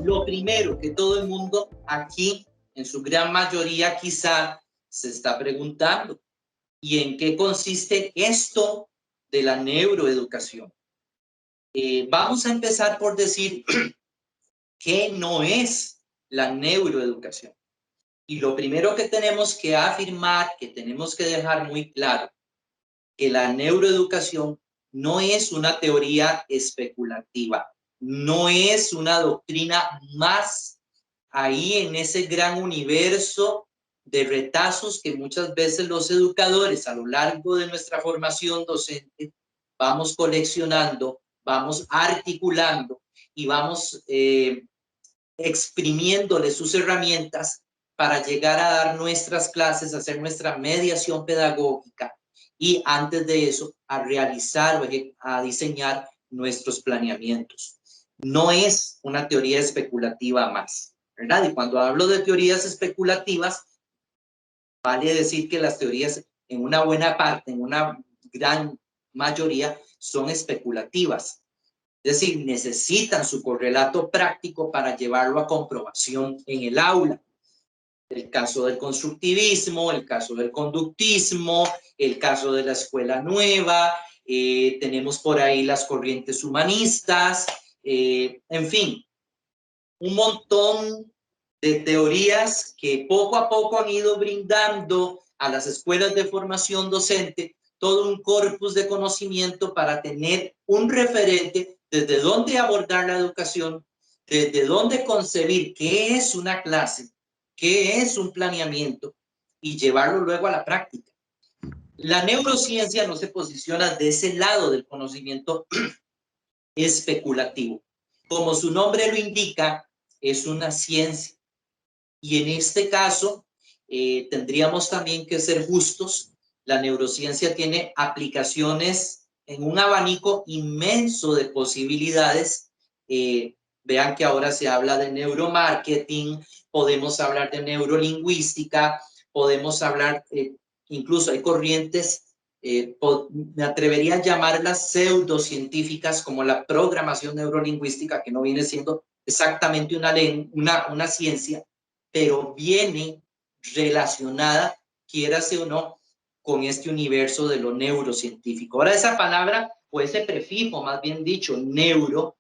Lo primero que todo el mundo aquí, en su gran mayoría quizá, se está preguntando, ¿y en qué consiste esto de la neuroeducación? Vamos a empezar por decir qué no es la neuroeducación. Y lo primero que tenemos que afirmar, que tenemos que dejar muy claro, que la neuroeducación no es una teoría especulativa, no es una doctrina más ahí en ese gran universo de retazos que muchas veces los educadores a lo largo de nuestra formación docente vamos coleccionando, vamos articulando y vamos exprimiéndole sus herramientas para llegar a dar nuestras clases, hacer nuestra mediación pedagógica y antes de eso a realizar o a diseñar nuestros planeamientos. No es una teoría especulativa más, ¿verdad? Y cuando hablo de teorías especulativas, vale decir que las teorías en una buena parte, en una gran mayoría, son especulativas. Es decir, necesitan su correlato práctico para llevarlo a comprobación en el aula. El caso del constructivismo, el caso del conductismo, el caso de la escuela nueva, tenemos por ahí las corrientes humanistas, en fin, un montón de teorías que poco a poco han ido brindando a las escuelas de formación docente todo un corpus de conocimiento para tener un referente desde dónde abordar la educación, desde dónde concebir qué es una clase, qué es un planeamiento y llevarlo luego a la práctica. La neurociencia no se posiciona de ese lado del conocimiento especulativo. Como su nombre lo indica, es una ciencia. Y en este caso, tendríamos también que ser justos. La neurociencia tiene aplicaciones en un abanico inmenso de posibilidades. Vean que ahora se habla de neuromarketing, podemos hablar de neurolingüística, podemos hablar, incluso hay corrientes, me atrevería a llamarlas pseudocientíficas, como la programación neurolingüística, que no viene siendo exactamente una ciencia, pero viene relacionada, quiérase o no, con este universo de lo neurocientífico. Ahora esa palabra, o ese prefijo, más bien dicho, neuro,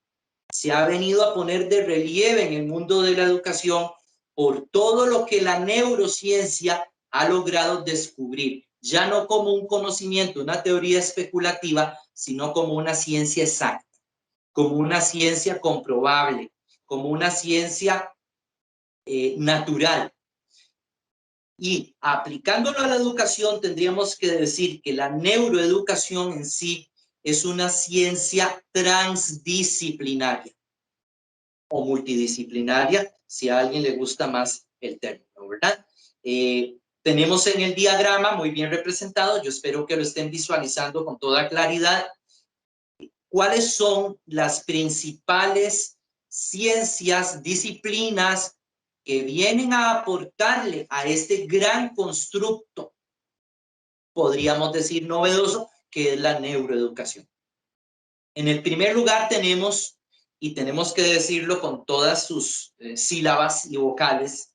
se ha venido a poner de relieve en el mundo de la educación por todo lo que la neurociencia ha logrado descubrir, ya no como un conocimiento, una teoría especulativa, sino como una ciencia exacta, como una ciencia comprobable, como una ciencia natural. Y aplicándolo a la educación, tendríamos que decir que la neuroeducación en sí es una ciencia transdisciplinaria o multidisciplinaria, si a alguien le gusta más el término, ¿verdad? Tenemos en el diagrama muy bien representado, yo espero que lo estén visualizando con toda claridad, cuáles son las principales ciencias, disciplinas que vienen a aportarle a este gran constructo, podríamos decir novedoso, que es la neuroeducación. En el primer lugar tenemos, y tenemos que decirlo con todas sus sílabas y vocales,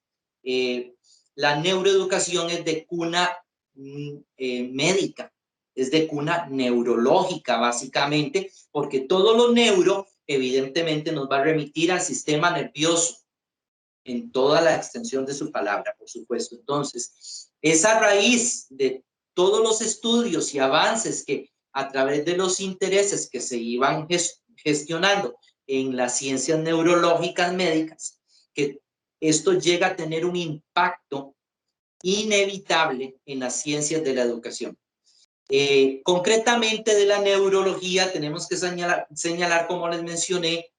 la neuroeducación es de cuna médica, es de cuna neurológica básicamente, porque todo lo neuro evidentemente nos va a remitir al sistema nervioso en toda la extensión de su palabra, por supuesto. Entonces, esa raíz de todos los estudios y avances que a través de los intereses que se iban gestionando en las ciencias neurológicas médicas, que esto llega a tener un impacto inevitable en las ciencias de la educación. Concretamente de la neurología tenemos que señalar como les mencioné,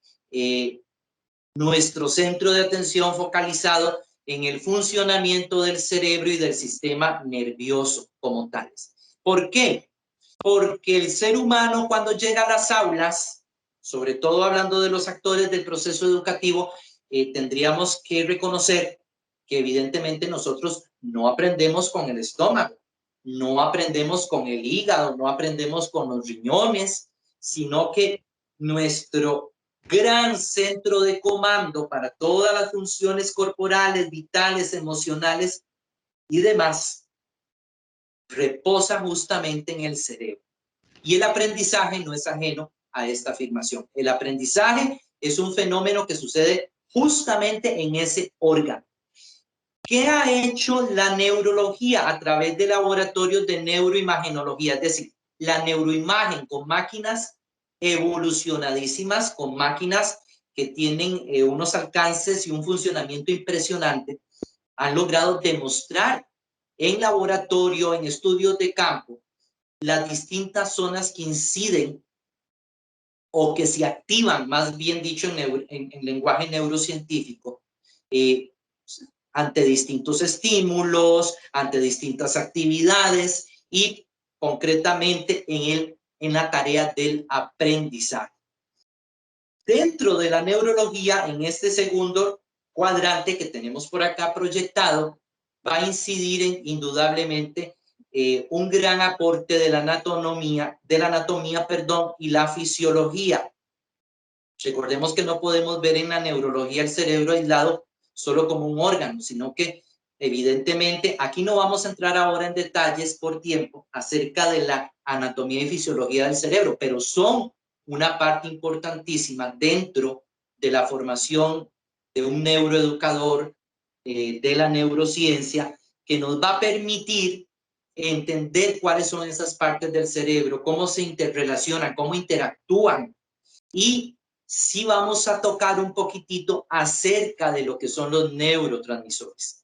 nuestro centro de atención focalizado en el funcionamiento del cerebro y del sistema nervioso como tales. ¿Por qué? Porque el ser humano cuando llega a las aulas, sobre todo hablando de los actores del proceso educativo, tendríamos que reconocer que evidentemente nosotros no aprendemos con el estómago, no aprendemos con el hígado, no aprendemos con los riñones, sino que nuestro gran centro de comando para todas las funciones corporales, vitales, emocionales y demás, reposa justamente en el cerebro. Y el aprendizaje no es ajeno a esta afirmación. El aprendizaje es un fenómeno que sucede justamente en ese órgano. ¿Qué ha hecho la neurología a través de laboratorios de neuroimagenología? Es decir, la neuroimagen con máquinas evolucionadísimas, con máquinas que tienen unos alcances y un funcionamiento impresionante, han logrado demostrar en laboratorio, en estudios de campo, las distintas zonas que inciden o que se activan, más bien dicho en lenguaje neurocientífico, ante distintos estímulos, ante distintas actividades y concretamente en la tarea del aprendizaje. Dentro de la neurología, en este segundo cuadrante que tenemos por acá proyectado, va a incidir indudablemente un gran aporte de la anatomía, y la fisiología. Recordemos que no podemos ver en la neurología el cerebro aislado solo como un órgano, sino que evidentemente aquí no vamos a entrar ahora en detalles por tiempo acerca de la anatomía y fisiología del cerebro, pero son una parte importantísima dentro de la formación de un neuroeducador, de la neurociencia, que nos va a permitir entender cuáles son esas partes del cerebro, cómo se interrelacionan, cómo interactúan, y sí vamos a tocar un poquitito acerca de lo que son los neurotransmisores.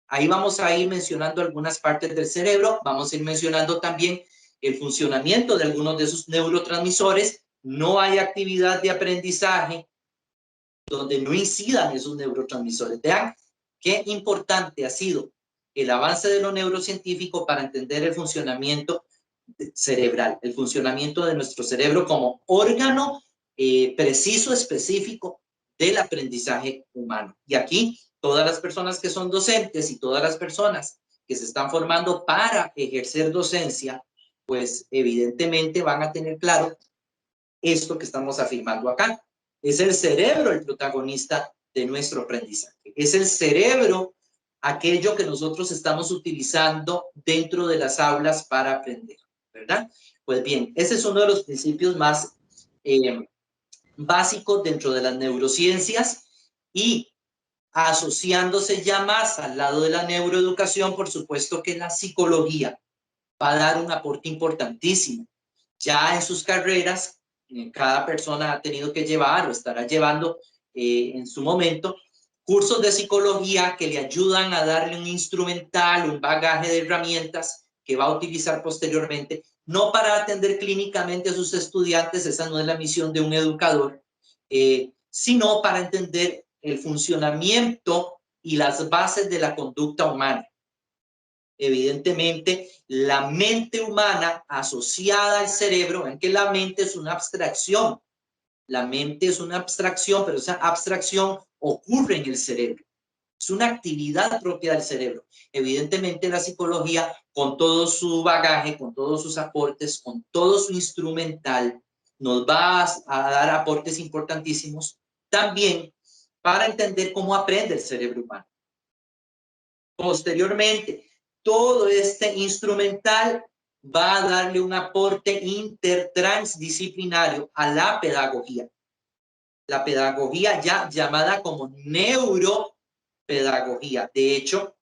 Ahí vamos a ir mencionando algunas partes del cerebro, vamos a ir mencionando también el funcionamiento de algunos de esos neurotransmisores. No hay actividad de aprendizaje donde no incidan esos neurotransmisores. Vean qué importante ha sido el avance de lo neurocientífico para entender el funcionamiento cerebral, el funcionamiento de nuestro cerebro como órgano preciso, específico del aprendizaje humano. Y aquí todas las personas que son docentes y todas las personas que se están formando para ejercer docencia, pues evidentemente van a tener claro esto que estamos afirmando acá. Es el cerebro el protagonista de nuestro aprendizaje. Es el cerebro aquello que nosotros estamos utilizando dentro de las aulas para aprender, ¿verdad? Pues bien, ese es uno de los principios más básicos dentro de las neurociencias, y asociándose ya más al lado de la neuroeducación, por supuesto que la psicología va a dar un aporte importantísimo. Ya en sus carreras, cada persona ha tenido que llevar o estará llevando en su momento cursos de psicología que le ayudan a darle un instrumental, un bagaje de herramientas que va a utilizar posteriormente, no para atender clínicamente a sus estudiantes, esa no es la misión de un educador, sino para entender el funcionamiento y las bases de la conducta humana. Evidentemente, la mente humana asociada al cerebro, ven que la mente es una abstracción. La mente es una abstracción, pero esa abstracción ocurre en el cerebro. Es una actividad propia del cerebro. Evidentemente, la psicología, con todo su bagaje, con todos sus aportes, con todo su instrumental, nos va a dar aportes importantísimos también para entender cómo aprende el cerebro humano. Posteriormente, todo este instrumental va a darle un aporte intertransdisciplinario a la pedagogía. La pedagogía ya llamada como neuropedagogía. De hecho,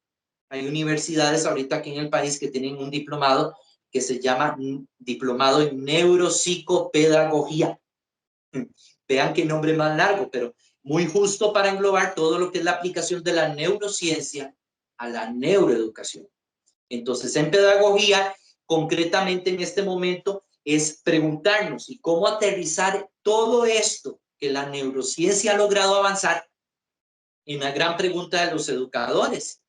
hay universidades ahorita aquí en el país que tienen un diplomado que se llama Diplomado en Neuropsicopedagogía. Vean qué nombre más largo, pero muy justo para englobar todo lo que es la aplicación de la neurociencia a la neuroeducación. Entonces, en pedagogía, concretamente en este momento, es preguntarnos y cómo aterrizar todo esto que la neurociencia ha logrado avanzar en la gran pregunta de los educadores.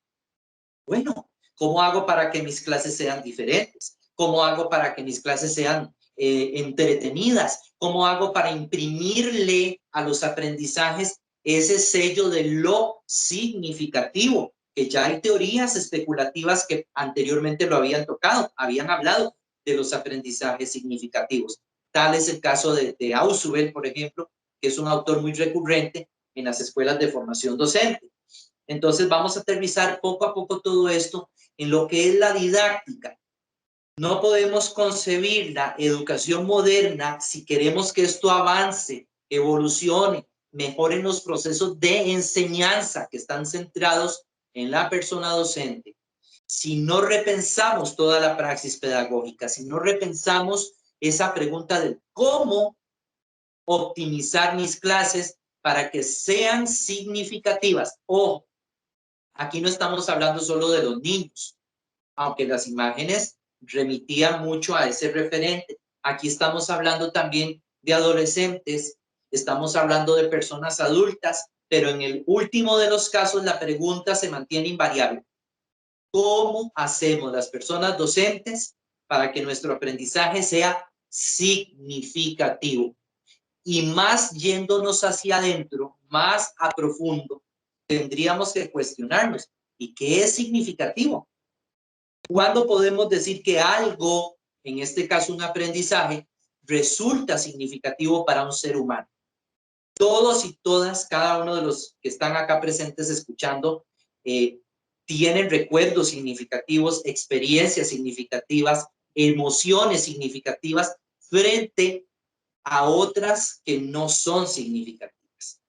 Bueno, ¿cómo hago para que mis clases sean diferentes? ¿Cómo hago para que mis clases sean entretenidas? ¿Cómo hago para imprimirle a los aprendizajes ese sello de lo significativo? que ya hay teorías especulativas que anteriormente lo habían tocado, habían hablado de los aprendizajes significativos. Tal es el caso de Ausubel, por ejemplo, que es un autor muy recurrente en las escuelas de formación docente. Entonces vamos a aterrizar poco a poco todo esto en lo que es la didáctica. No podemos concebir la educación moderna si queremos que esto avance, evolucione, mejoren los procesos de enseñanza que están centrados en la persona docente. Si no repensamos toda la praxis pedagógica, si no repensamos esa pregunta de cómo optimizar mis clases para que sean significativas. O aquí no estamos hablando solo de los niños, aunque las imágenes remitían mucho a ese referente. Aquí estamos hablando también de adolescentes, estamos hablando de personas adultas, pero en el último de los casos la pregunta se mantiene invariable. ¿Cómo hacemos las personas docentes para que nuestro aprendizaje sea significativo? Y más yéndonos hacia adentro, más a profundo, tendríamos que cuestionarnos, ¿y qué es significativo? ¿Cuándo podemos decir que algo, en este caso un aprendizaje, resulta significativo para un ser humano? Todos y todas, cada uno de los que están acá presentes escuchando, tienen recuerdos significativos, experiencias significativas, emociones significativas frente a otras que no son significativas.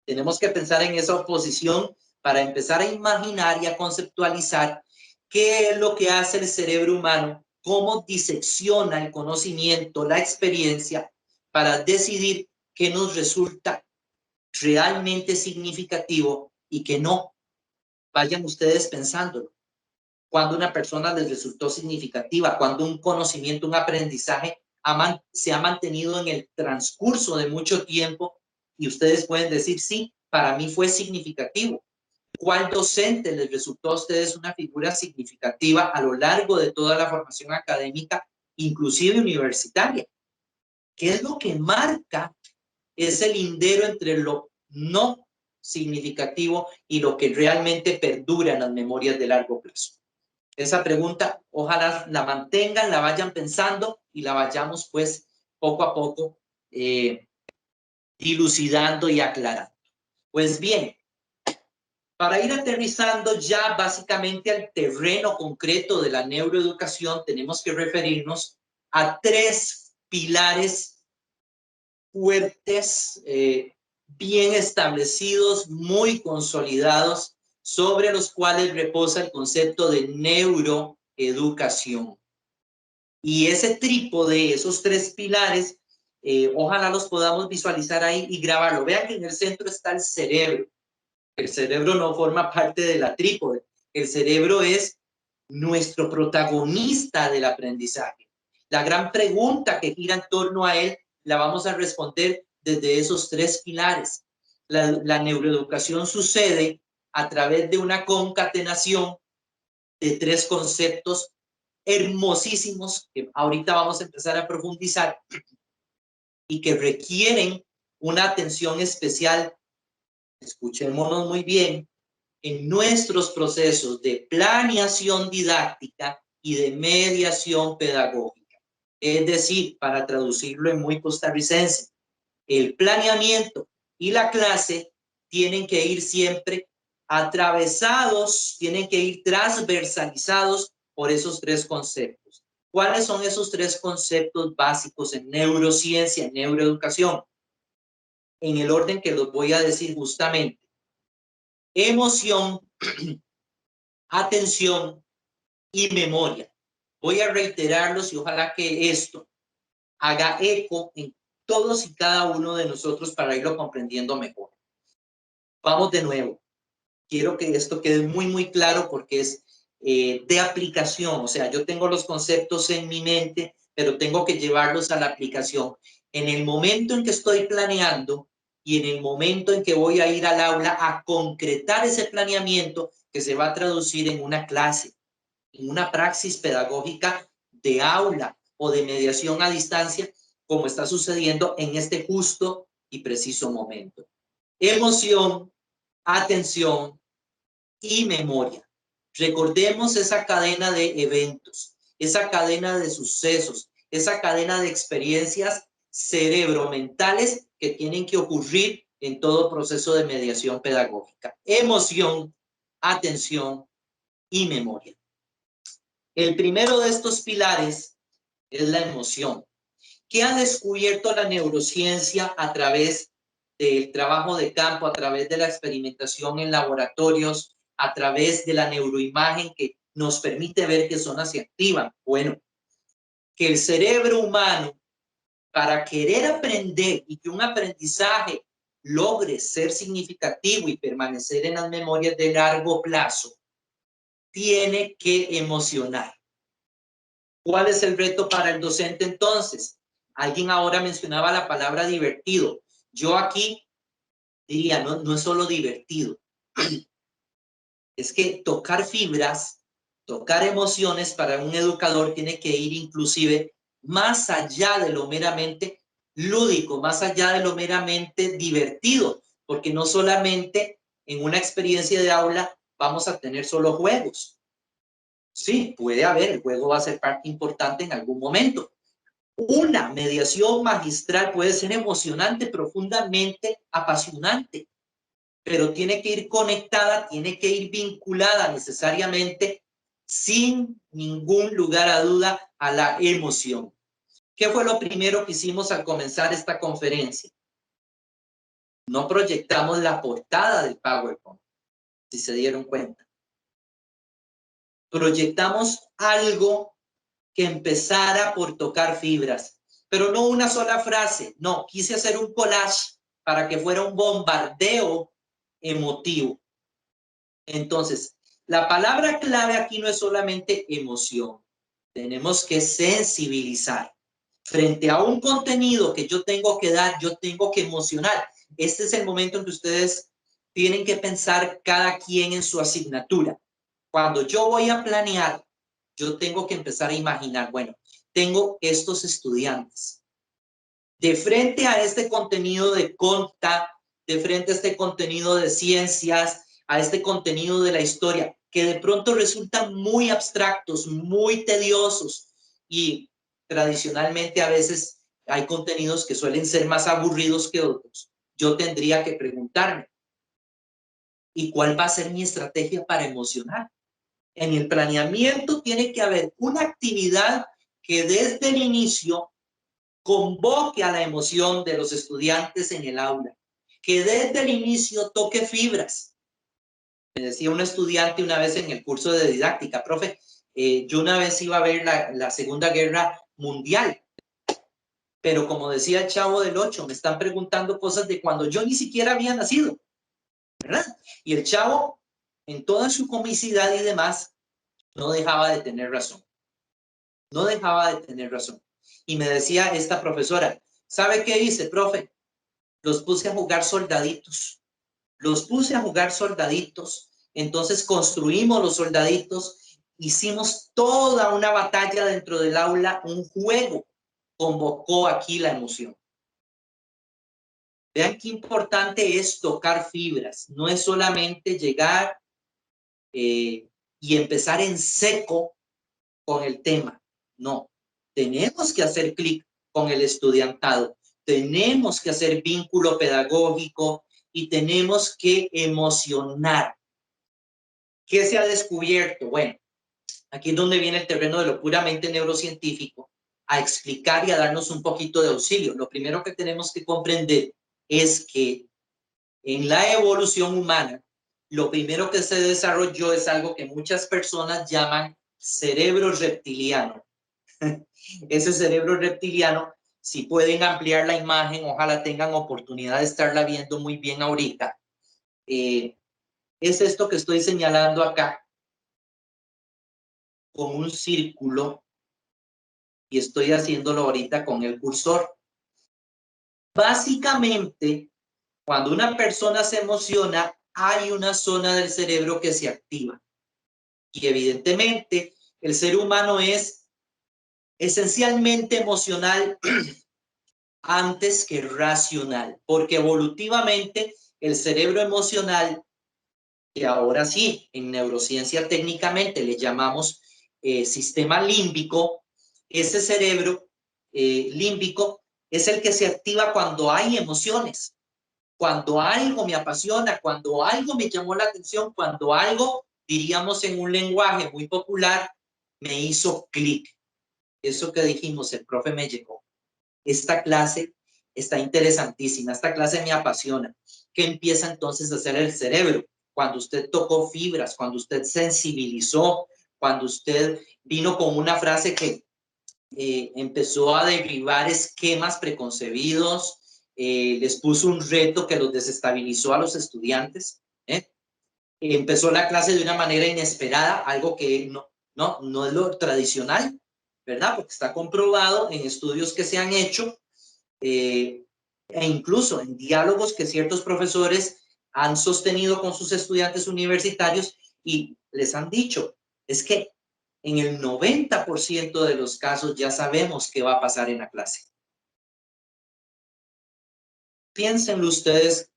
Tenemos que pensar en esa oposición para empezar a imaginar y a conceptualizar qué es lo que hace el cerebro humano, cómo disecciona el conocimiento, la experiencia, para decidir qué nos resulta realmente significativo y qué no. Vayan ustedes pensándolo. Cuando una persona les resultó significativa, cuando un conocimiento, un aprendizaje se ha mantenido en el transcurso de mucho tiempo y ustedes pueden decir, sí, para mí fue significativo. ¿Cuál docente les resultó a ustedes una figura significativa a lo largo de toda la formación académica, inclusive universitaria? ¿Qué es lo que marca ese lindero entre lo no significativo y lo que realmente perdura en las memorias de largo plazo? Esa pregunta, ojalá la mantengan, la vayan pensando y la vayamos pues poco a poco dilucidando y aclarando. Pues bien, para ir aterrizando ya básicamente al terreno concreto de la neuroeducación, tenemos que referirnos a tres pilares fuertes, bien establecidos, muy consolidados, sobre los cuales reposa el concepto de neuroeducación. Y ese trípode, esos tres pilares, ojalá los podamos visualizar ahí y grabarlo. Vean que en el centro está el cerebro. El cerebro no forma parte de la trípode. El cerebro es nuestro protagonista del aprendizaje. La gran pregunta que gira en torno a él la vamos a responder desde esos tres pilares. La neuroeducación sucede a través de una concatenación de tres conceptos hermosísimos que ahorita vamos a empezar a profundizar y que requieren una atención especial. Escuchémonos muy bien, en nuestros procesos de planeación didáctica y de mediación pedagógica. Es decir, para traducirlo en muy costarricense, el planeamiento y la clase tienen que ir siempre atravesados, tienen que ir transversalizados por esos tres conceptos. ¿Cuáles son esos tres conceptos básicos en neurociencia, en neuroeducación? En el orden que los voy a decir justamente. Emoción, atención y memoria. Voy a reiterarlos y ojalá que esto haga eco en todos y cada uno de nosotros para irlo comprendiendo mejor. Vamos de nuevo. Quiero que esto quede muy, muy claro porque es de aplicación. O sea, yo tengo los conceptos en mi mente, pero tengo que llevarlos a la aplicación. En el momento en que estoy planeando y en el momento en que voy a ir al aula a concretar ese planeamiento que se va a traducir en una clase, en una praxis pedagógica de aula o de mediación a distancia, como está sucediendo en este justo y preciso momento. Emoción, atención y memoria. Recordemos esa cadena de eventos, esa cadena de sucesos, esa cadena de experiencias cerebromentales que tienen que ocurrir en todo proceso de mediación pedagógica. Emoción, atención y memoria. El primero de estos pilares es la emoción. ¿Qué ha descubierto la neurociencia a través del trabajo de campo, a través de la experimentación en laboratorios, a través de la neuroimagen que nos permite ver qué zonas se activan? Bueno, que el cerebro humano, para querer aprender y que un aprendizaje logre ser significativo y permanecer en las memorias de largo plazo, tiene que emocionar. ¿Cuál es el reto para el docente entonces? Alguien ahora mencionaba la palabra divertido. Yo aquí diría, no es solo divertido. Es que tocar fibras, tocar emociones para un educador tiene que ir inclusive más allá de lo meramente lúdico, más allá de lo meramente divertido, porque no solamente en una experiencia de aula vamos a tener solo juegos. Sí, puede haber, el juego va a ser parte importante en algún momento. Una mediación magistral puede ser emocionante, profundamente apasionante, pero tiene que ir conectada, tiene que ir vinculada necesariamente, sin ningún lugar a duda, a la emoción. ¿Qué fue lo primero que hicimos al comenzar esta conferencia? No proyectamos la portada del PowerPoint, si se dieron cuenta. Proyectamos algo que empezara por tocar fibras, pero no una sola frase, no, quise hacer un collage para que fuera un bombardeo emotivo. Entonces, la palabra clave aquí no es solamente emoción, tenemos que sensibilizar. Frente a un contenido que yo tengo que dar, yo tengo que emocionar. Este es el momento en que ustedes tienen que pensar cada quien en su asignatura. Cuando yo voy a planear, yo tengo que empezar a imaginar, bueno, tengo estos estudiantes. De frente a este contenido de conta, de frente a este contenido de ciencias, a este contenido de la historia, que de pronto resultan muy abstractos, muy tediosos y tradicionalmente a veces hay contenidos que suelen ser más aburridos que otros. Yo tendría que preguntarme, ¿y cuál va a ser mi estrategia para emocionar? En el planeamiento tiene que haber una actividad que desde el inicio convoque a la emoción de los estudiantes en el aula, que desde el inicio toque fibras. Me decía un estudiante una vez en el curso de didáctica, profe, yo una vez iba a ver la Segunda Guerra Mundial, pero como decía el Chavo del 8, me están preguntando cosas de cuando yo ni siquiera había nacido, ¿verdad? Y el Chavo, en toda su comicidad y demás, no dejaba de tener razón. No dejaba de tener razón. Y me decía esta profesora, ¿sabe qué hice, profe? Los puse a jugar soldaditos. Los puse a jugar soldaditos. Entonces construimos los soldaditos. Hicimos toda una batalla dentro del aula, un juego. Convocó aquí la emoción. Vean qué importante es tocar fibras. No es solamente llegar y empezar en seco con el tema. No, tenemos que hacer clic con el estudiantado. Tenemos que hacer vínculo pedagógico y tenemos que emocionar. ¿Qué se ha descubierto? Bueno, aquí es donde viene el terreno de lo puramente neurocientífico, a explicar y a darnos un poquito de auxilio. Lo primero que tenemos que comprender es que en la evolución humana, lo primero que se desarrolló es algo que muchas personas llaman cerebro reptiliano. Ese cerebro reptiliano, si pueden ampliar la imagen, ojalá tengan oportunidad de estarla viendo muy bien ahorita. Es esto que estoy señalando acá con un círculo y estoy haciéndolo ahorita con el cursor. Básicamente, cuando una persona se emociona, hay una zona del cerebro que se activa. Y evidentemente, el ser humano es esencialmente emocional antes que racional, porque evolutivamente el cerebro emocional que ahora sí, en neurociencia técnicamente le llamamos sistema límbico. Ese cerebro límbico es el que se activa cuando hay emociones, cuando algo me apasiona, cuando algo me llamó la atención, cuando algo, diríamos en un lenguaje muy popular, me hizo clic. Eso que dijimos, el profe me llegó. Esta clase está interesantísima, esta clase me apasiona. ¿Qué empieza entonces a hacer el cerebro? Cuando usted tocó fibras, cuando usted sensibilizó, cuando usted vino con una frase que empezó a derribar esquemas preconcebidos, les puso un reto que los desestabilizó a los estudiantes, empezó la clase de una manera inesperada, algo que no es lo tradicional, ¿verdad? Porque está comprobado en estudios que se han hecho e incluso en diálogos que ciertos profesores han sostenido con sus estudiantes universitarios y les han dicho, es que en el 90% de los casos ya sabemos qué va a pasar en la clase. Piénsenlo ustedes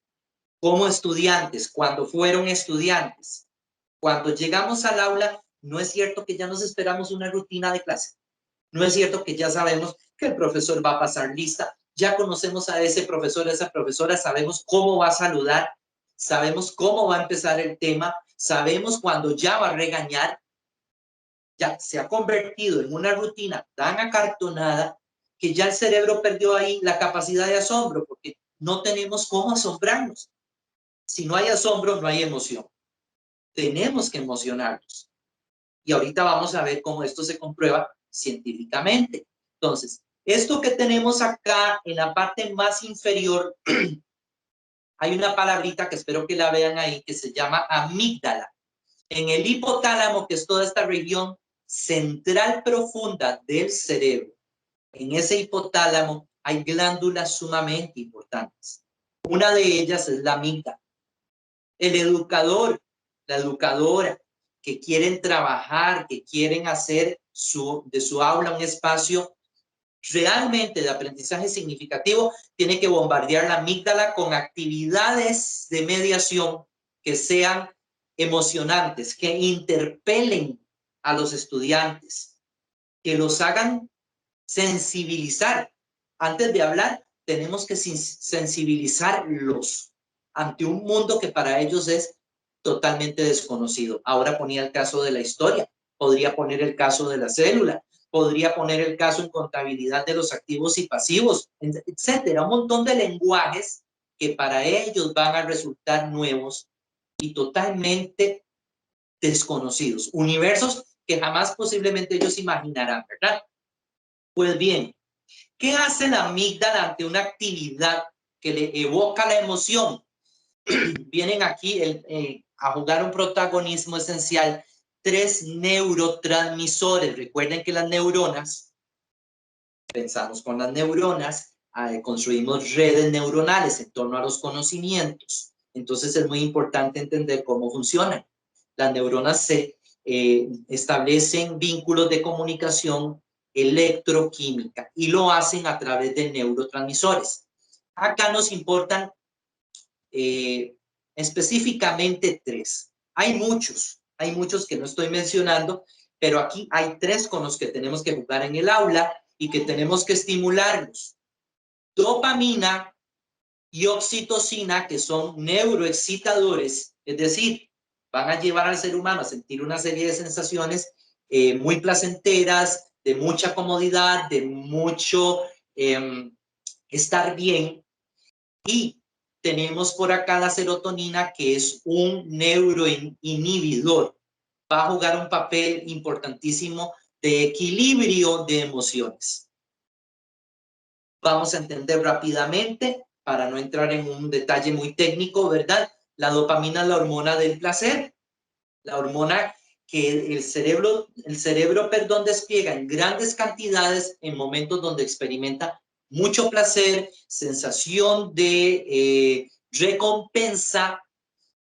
como estudiantes, cuando fueron estudiantes. Cuando llegamos al aula, no es cierto que ya nos esperamos una rutina de clase. No es cierto que ya sabemos que el profesor va a pasar lista, ya conocemos a ese profesor, a esa profesora, sabemos cómo va a saludar, sabemos cómo va a empezar el tema, sabemos cuándo ya va a regañar. Ya se ha convertido en una rutina tan acartonada que ya el cerebro perdió ahí la capacidad de asombro, porque no tenemos cómo asombrarnos. Si no hay asombro, no hay emoción. Tenemos que emocionarnos. Y ahorita vamos a ver cómo esto se comprueba científicamente. Entonces, esto que tenemos acá en la parte más inferior, hay una palabrita que espero que la vean ahí, que se llama amígdala. En el hipotálamo, que es toda esta región central profunda del cerebro, en ese hipotálamo hay glándulas sumamente importantes. Una de ellas es la amígdala. El educador, la educadora, que quieren trabajar, que quieren hacer de su aula un espacio realmente de aprendizaje significativo, tiene que bombardear la amígdala con actividades de mediación que sean emocionantes, que interpelen a los estudiantes, que los hagan sensibilizar. Antes de hablar, tenemos que sensibilizarlos ante un mundo que para ellos es totalmente desconocido. Ahora ponía el caso de la historia, podría poner el caso de la célula, podría poner el caso en contabilidad de los activos y pasivos, etcétera. Un montón de lenguajes que para ellos van a resultar nuevos y totalmente desconocidos. Universos que jamás posiblemente ellos imaginarán, ¿verdad? Pues bien, ¿qué hace la amígdala ante una actividad que le evoca la emoción? Vienen aquí a jugar un protagonismo esencial 3 neurotransmisores. Recuerden que las neuronas, pensamos con las neuronas, construimos redes neuronales en torno a los conocimientos. Entonces es muy importante entender cómo funcionan. Las neuronas se establecen vínculos de comunicación electroquímica y lo hacen a través de neurotransmisores. Acá nos importan específicamente 3. Hay muchos que no estoy mencionando, pero aquí hay 3 con los que tenemos que jugar en el aula y que tenemos que estimularlos. Dopamina y oxitocina, que son neuroexcitadores, es decir, van a llevar al ser humano a sentir una serie de sensaciones muy placenteras, de mucha comodidad, de mucho estar bien. Y tenemos por acá la serotonina, que es un neuroinhibidor. Va a jugar un papel importantísimo de equilibrio de emociones. Vamos a entender rápidamente, para no entrar en un detalle muy técnico, ¿verdad? La dopamina es la hormona del placer, la hormona que el cerebro, despliega en grandes cantidades en momentos donde experimenta mucho placer, sensación de recompensa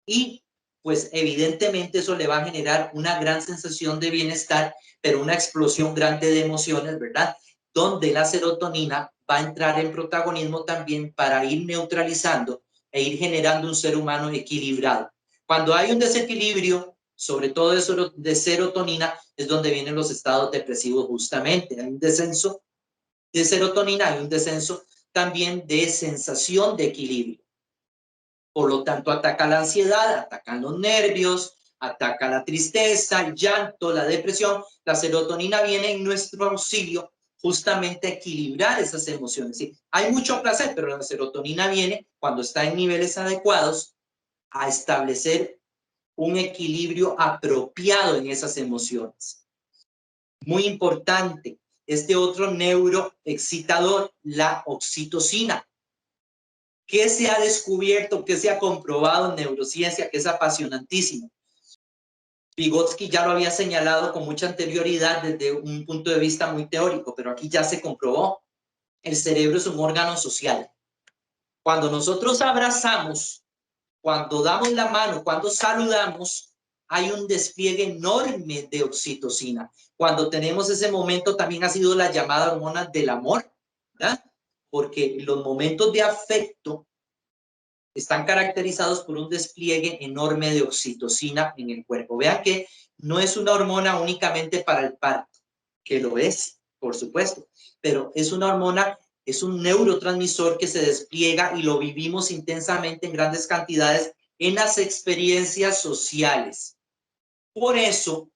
y pues evidentemente eso le va a generar una gran sensación de bienestar, pero una explosión grande de emociones, ¿verdad? Donde la serotonina va a entrar en protagonismo también para ir neutralizando e ir generando un ser humano equilibrado. Cuando hay un desequilibrio, sobre todo de serotonina, es donde vienen los estados depresivos justamente. Hay un descenso de serotonina, hay un descenso también de sensación de equilibrio. Por lo tanto, ataca la ansiedad, atacan los nervios, ataca la tristeza, el llanto, la depresión. La serotonina viene en nuestro auxilio justamente a equilibrar esas emociones. ¿Sí? Hay mucho placer, pero la serotonina viene cuando está en niveles adecuados a establecer un equilibrio apropiado en esas emociones. Muy importante, este otro neuroexcitador, la oxitocina. ¿Qué se ha descubierto, qué se ha comprobado en neurociencia, que es apasionantísimo? Vygotsky ya lo había señalado con mucha anterioridad desde un punto de vista muy teórico, pero aquí ya se comprobó. El cerebro es un órgano social. Cuando nosotros abrazamos, cuando damos la mano, cuando saludamos, hay un despliegue enorme de oxitocina. Cuando tenemos ese momento, también ha sido la llamada hormona del amor, ¿verdad? Porque los momentos de afecto están caracterizados por un despliegue enorme de oxitocina en el cuerpo. Vean que no es una hormona únicamente para el parto, que lo es, por supuesto, pero es una hormona, es un neurotransmisor que se despliega y lo vivimos intensamente en grandes cantidades en las experiencias sociales. Por eso,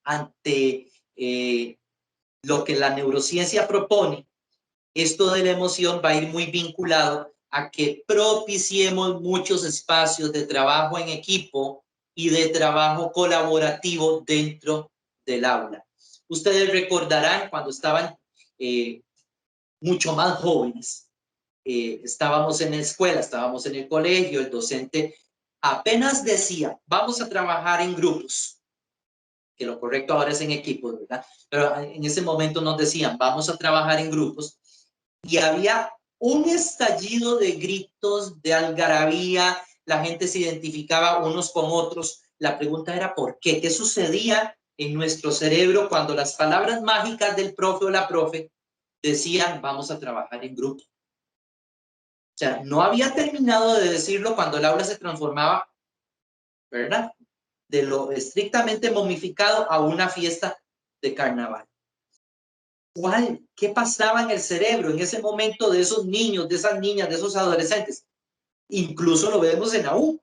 ante lo que la neurociencia propone, esto de la emoción va a ir muy vinculado a que propiciemos muchos espacios de trabajo en equipo y de trabajo colaborativo dentro del aula. Ustedes recordarán cuando estaban mucho más jóvenes, estábamos en la escuela, estábamos en el colegio, el docente apenas decía, vamos a trabajar en grupos, que lo correcto ahora es en equipos, ¿verdad? Pero en ese momento nos decían, vamos a trabajar en grupos, y había un estallido de gritos, de algarabía, la gente se identificaba unos con otros. La pregunta era ¿por qué? ¿Qué sucedía en nuestro cerebro cuando las palabras mágicas del profe o la profe decían vamos a trabajar en grupo? O sea, no había terminado de decirlo cuando el aula se transformaba, ¿verdad? De lo estrictamente momificado a una fiesta de carnaval. ¿Cuál? ¿Qué pasaba en el cerebro en ese momento de esos niños, de esas niñas, de esos adolescentes? Incluso lo vemos en la U.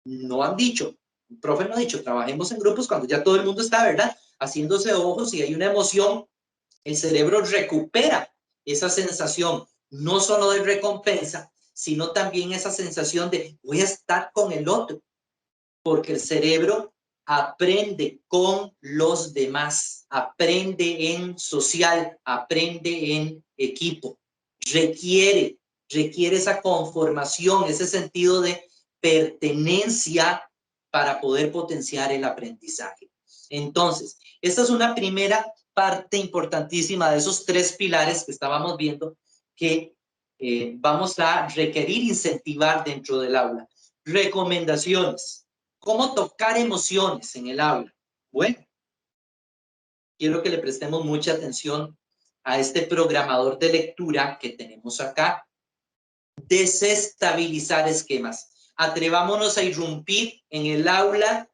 No han dicho, el profe no ha dicho, trabajemos en grupos cuando ya todo el mundo está, ¿verdad? Haciéndose ojos y hay una emoción, el cerebro recupera esa sensación, no solo de recompensa, sino también esa sensación de voy a estar con el otro, porque el cerebro aprende con los demás, aprende en social, aprende en equipo, requiere esa conformación, ese sentido de pertenencia para poder potenciar el aprendizaje. Entonces, esta es una primera parte importantísima de esos tres pilares que estábamos viendo que vamos a requerir incentivar dentro del aula. Recomendaciones. ¿Cómo tocar emociones en el aula? Bueno, quiero que le prestemos mucha atención a este programador de lectura que tenemos acá. Desestabilizar esquemas. Atrevámonos a irrumpir en el aula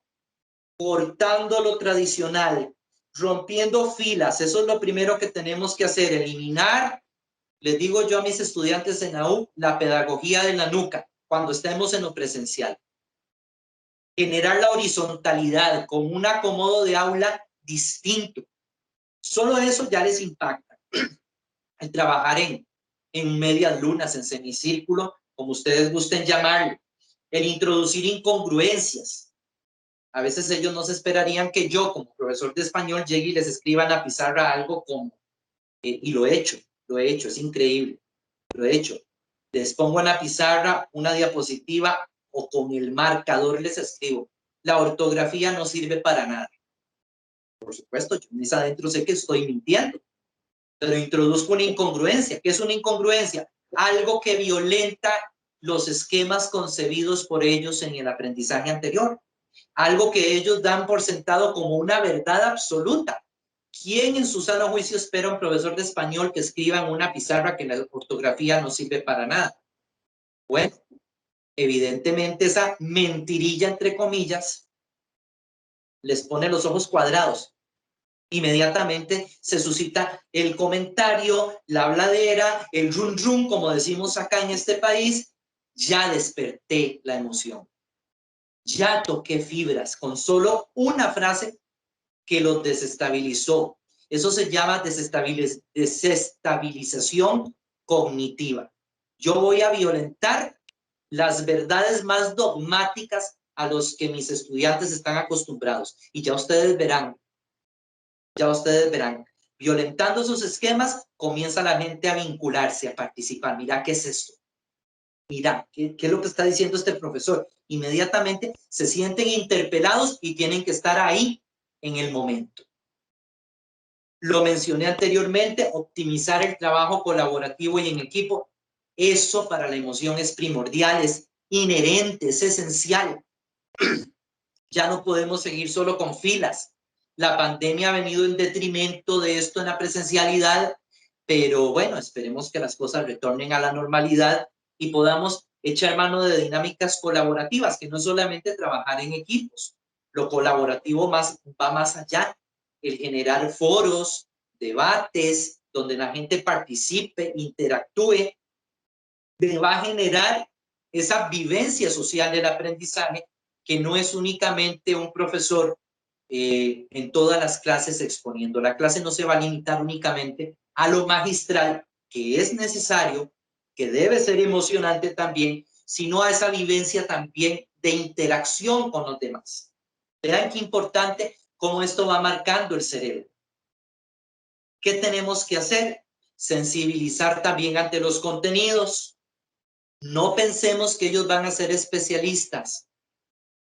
cortando lo tradicional, rompiendo filas. Eso es lo primero que tenemos que hacer, eliminar, les digo yo a mis estudiantes en la U, la pedagogía de la nuca, cuando estemos en lo presencial. Generar la horizontalidad con un acomodo de aula distinto. Solo eso ya les impacta. El trabajar en medias lunas, en semicírculo, como ustedes gusten llamarlo. El introducir incongruencias. A veces ellos no se esperarían que yo, como profesor de español, llegue y les escriba en la pizarra algo como, y lo he hecho, es increíble, lo he hecho. Les pongo en la pizarra una diapositiva o con el marcador les escribo. La ortografía no sirve para nada. Por supuesto, yo mis adentro sé que estoy mintiendo, pero introduzco una incongruencia. ¿Qué es una incongruencia? Algo que violenta los esquemas concebidos por ellos en el aprendizaje anterior. Algo que ellos dan por sentado como una verdad absoluta. ¿Quién en su sano juicio espera a un profesor de español que escriba en una pizarra que la ortografía no sirve para nada? Bueno, Evidentemente esa mentirilla, entre comillas, les pone los ojos cuadrados. Inmediatamente se suscita el comentario, la habladera, el run run, como decimos acá en este país. Ya desperté la emoción. Ya toqué fibras con solo una frase que los desestabilizó. Eso se llama desestabilización cognitiva. Yo voy a violentar las verdades más dogmáticas a los que mis estudiantes están acostumbrados. Y ya ustedes verán, violentando esos esquemas, comienza la gente a vincularse, a participar. Mira, ¿qué es esto? Mira, ¿qué es lo que está diciendo este profesor? Inmediatamente se sienten interpelados y tienen que estar ahí en el momento. Lo mencioné anteriormente, optimizar el trabajo colaborativo y en equipo. Eso para la emoción es primordial, es inherente, es esencial. Ya no podemos seguir solo con filas. La pandemia ha venido en detrimento de esto en la presencialidad, pero bueno, esperemos que las cosas retornen a la normalidad y podamos echar mano de dinámicas colaborativas, que no solamente trabajar en equipos. Lo colaborativo va más allá, el generar foros, debates, donde la gente participe, interactúe, va a generar esa vivencia social del aprendizaje, que no es únicamente un profesor en todas las clases exponiendo. La clase no se va a limitar únicamente a lo magistral, que es necesario, que debe ser emocionante también, sino a esa vivencia también de interacción con los demás. Vean qué importante cómo esto va marcando el cerebro. ¿Qué tenemos que hacer? Sensibilizar también ante los contenidos. No pensemos que ellos van a ser especialistas,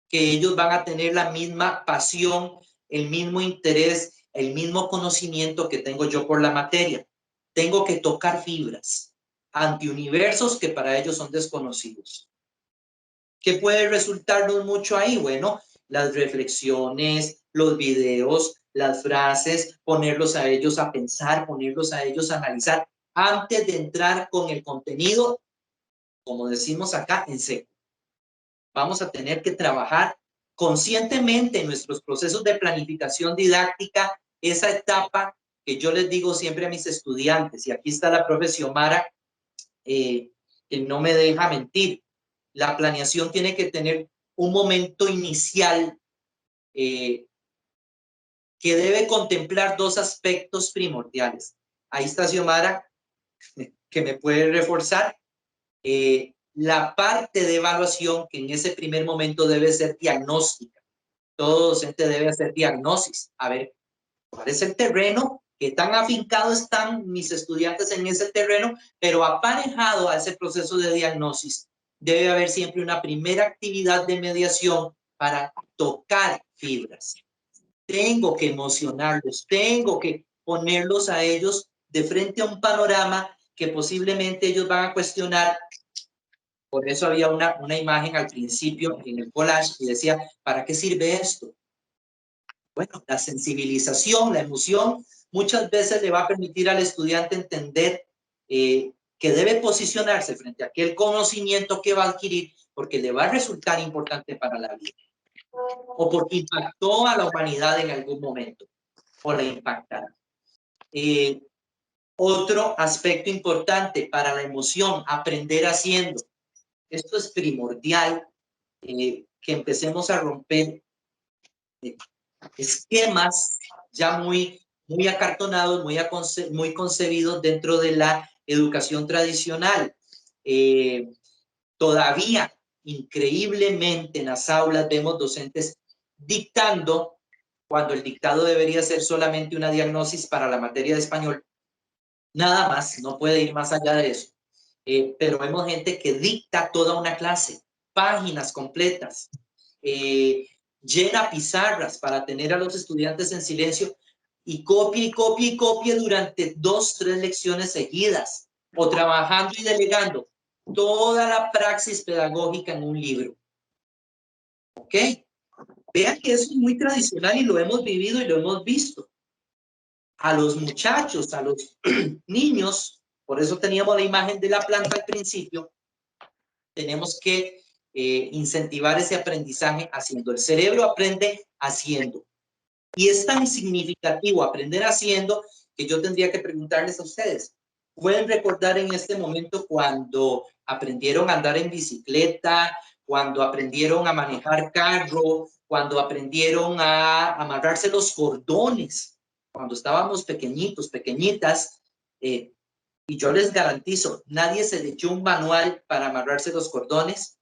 que ellos van a tener la misma pasión, el mismo interés, el mismo conocimiento que tengo yo por la materia. Tengo que tocar fibras ante universos que para ellos son desconocidos. ¿Qué puede resultarnos mucho ahí? Bueno, las reflexiones, los videos, las frases, ponerlos a ellos a pensar, ponerlos a ellos a analizar antes de entrar con el contenido, como decimos acá, en seco. Vamos a tener que trabajar conscientemente en nuestros procesos de planificación didáctica, esa etapa que yo les digo siempre a mis estudiantes, y aquí está la profe Xiomara, que no me deja mentir. La planeación tiene que tener un momento inicial que debe contemplar dos aspectos primordiales. Ahí está Xiomara, que me puede reforzar. La parte de evaluación, que en ese primer momento debe ser diagnóstica. Todo docente debe hacer diagnosis. A ver, ¿cuál es el terreno? ¿Qué tan afincados están mis estudiantes en ese terreno? Pero aparejado a ese proceso de diagnosis, debe haber siempre una primera actividad de mediación para tocar fibras. Tengo que emocionarlos, tengo que ponerlos a ellos de frente a un panorama que posiblemente ellos van a cuestionar. Por eso había una imagen al principio en el collage y decía, ¿para qué sirve esto? Bueno, la sensibilización, la emoción, muchas veces le va a permitir al estudiante entender que debe posicionarse frente a aquel conocimiento que va a adquirir porque le va a resultar importante para la vida o porque impactó a la humanidad en algún momento o la impactará. Otro aspecto importante para la emoción, aprender haciendo. Esto es primordial, que empecemos a romper esquemas ya muy acartonados, muy concebidos dentro de la educación tradicional. Todavía, increíblemente, en las aulas vemos docentes dictando, cuando el dictado debería ser solamente una diagnosis para la materia de español. Nada más, no puede ir más allá de eso. Pero vemos gente que dicta toda una clase, páginas completas, llena pizarras para tener a los estudiantes en silencio y copie y copie y copie durante 2, 3 lecciones seguidas, o trabajando y delegando toda la praxis pedagógica en un libro. ¿Ok? Vean que eso es muy tradicional y lo hemos vivido y lo hemos visto. A los muchachos, a los niños, por eso teníamos la imagen de la planta al principio, tenemos que incentivar ese aprendizaje haciendo. El cerebro aprende haciendo. Y es tan significativo aprender haciendo que yo tendría que preguntarles a ustedes, ¿pueden recordar en este momento cuando aprendieron a andar en bicicleta, cuando aprendieron a manejar carro, cuando aprendieron a amarrarse los cordones, cuando estábamos pequeñitos, pequeñitas? Y yo les garantizo, nadie se le echó un manual para amarrarse los cordones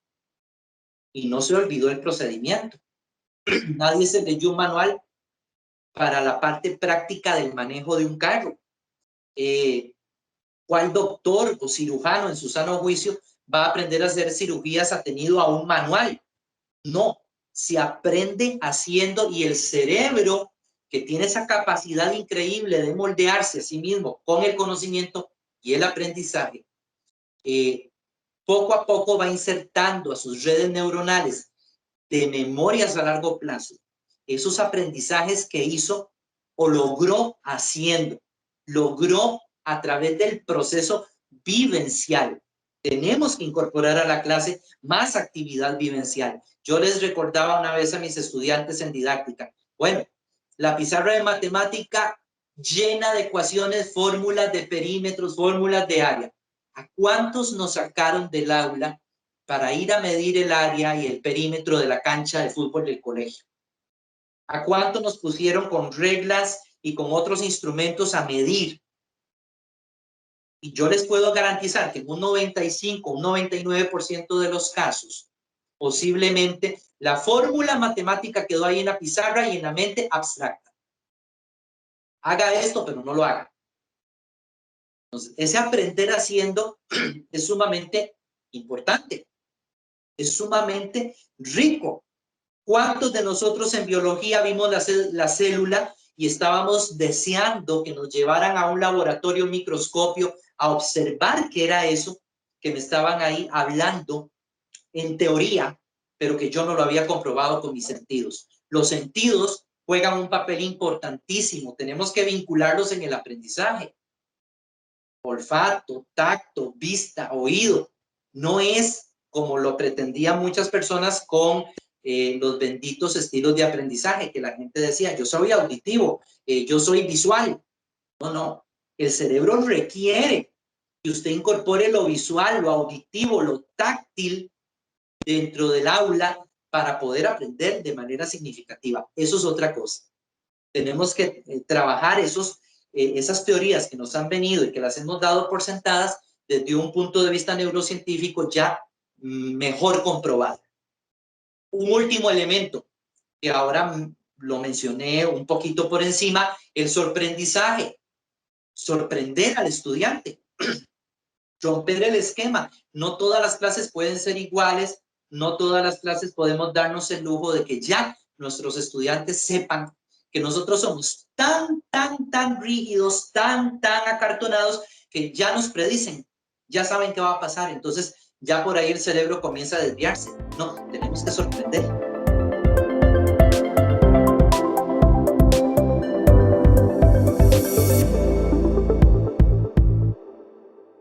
y no se olvidó el procedimiento. Nadie se leyó un manual para la parte práctica del manejo de un carro. ¿Cuál doctor o cirujano en su sano juicio va a aprender a hacer cirugías atenido a un manual? No, se aprende haciendo, y el cerebro, que tiene esa capacidad increíble de moldearse a sí mismo con el conocimiento y el aprendizaje, poco a poco va insertando a sus redes neuronales de memorias a largo plazo esos aprendizajes que hizo o logró haciendo, logró a través del proceso vivencial. Tenemos que incorporar a la clase más actividad vivencial. Yo les recordaba una vez a mis estudiantes en didáctica, bueno, la pizarra de matemática llena de ecuaciones, fórmulas de perímetros, fórmulas de área. ¿A cuántos nos sacaron del aula para ir a medir el área y el perímetro de la cancha de fútbol del colegio? ¿A cuánto nos pusieron con reglas y con otros instrumentos a medir? Y yo les puedo garantizar que en un 95, un 99% de los casos, posiblemente la fórmula matemática quedó ahí en la pizarra y en la mente abstracta. Haga esto, pero no lo haga. Entonces, ese aprender haciendo es sumamente importante, es sumamente rico. ¿Cuántos de nosotros en biología vimos la célula y estábamos deseando que nos llevaran a un laboratorio, microscopio, a observar qué era eso que me estaban ahí hablando en teoría, pero que yo no lo había comprobado con mis sentidos? Los sentidos juegan un papel importantísimo. Tenemos que vincularlos en el aprendizaje. Olfato, tacto, vista, oído. No es como lo pretendían muchas personas con los benditos estilos de aprendizaje, que la gente decía, yo soy auditivo, yo soy visual. No, no. El cerebro requiere que usted incorpore lo visual, lo auditivo, lo táctil dentro del aula para poder aprender de manera significativa. Eso es otra cosa. Tenemos que trabajar esas teorías que nos han venido y que las hemos dado por sentadas desde un punto de vista neurocientífico ya mejor comprobado. Un último elemento que ahora lo mencioné un poquito por encima, el sorprendizaje. Sorprender al estudiante. Romper el esquema. No todas las clases pueden ser iguales, no todas las clases podemos darnos el lujo de que ya nuestros estudiantes sepan que nosotros somos tan rígidos, tan acartonados, que ya nos predicen, ya saben qué va a pasar. Entonces, ya por ahí el cerebro comienza a desviarse. No, tenemos que sorprender.